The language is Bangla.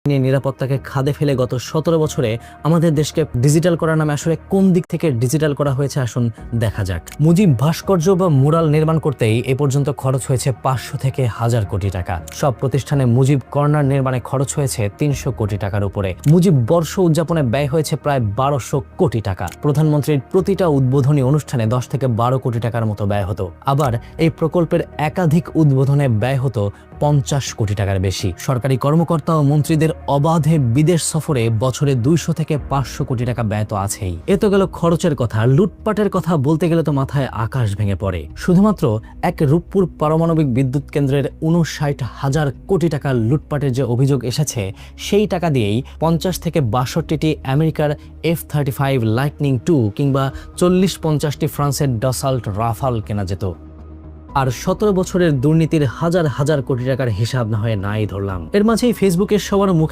নিরাপত্তাকে খাদে ফেলে গত 17 বছরে আমাদের দেশকে ডিজিটাল করার নামে আসলে কোন দিক থেকে ডিজিটাল করা হয়েছে আসুন দেখা যাক। মুজিব ভাস্কর্য বা মুরাল নির্মাণ করতেই এ পর্যন্ত খরচ হয়েছে 500 থেকে 1000 কোটি টাকা। সব প্রতিষ্ঠানে মুজিব কর্নার নির্মাণে খরচ হয়েছে 300 কোটি টাকার উপরে। মুজিব বর্ষ উদযাপনে ব্যয় হয়েছে প্রায় 1200 কোটি টাকা। প্রধানমন্ত্রীর প্রতিটা উদ্বোধনী অনুষ্ঠানে 10 থেকে 12 কোটি টাকার মতো ব্যয় হতো। আবার এই প্রকল্পের একাধিক উদ্বোধনে ব্যয় হতো 50 কোটি টাকার বেশি। সরকারি কর্মকর্তা ও মন্ত্রীদের অবাধে বিদেশ সফরে বছরে 200 থেকে 500 কোটি টাকা ব্যয় তো আছেই। এ তো গেল খরচের কথা। লুটপাটের কথা বলতে গেলে তো মাথায় আকাশ ভেঙে পড়ে। শুধুমাত্র এক রূপপুর পারমাণবিক বিদ্যুৎ কেন্দ্রের 59,000 কোটি টাকা লুটপাটের যে অভিযোগ এসেছে, সেই টাকা দিয়েই 50 থেকে 62টি আমেরিকার F-35 লাইটনিং 2 কিংবা 40-50টি ফ্রান্সের ডসাল্ট রাফাল কেনা যেত। আর 17 বছরের দুর্নীতির হাজার হাজার কোটি টাকার হিসাব না হয় নাই ধরলাম। এর মাঝেই ফেসবুকের সবার মুখে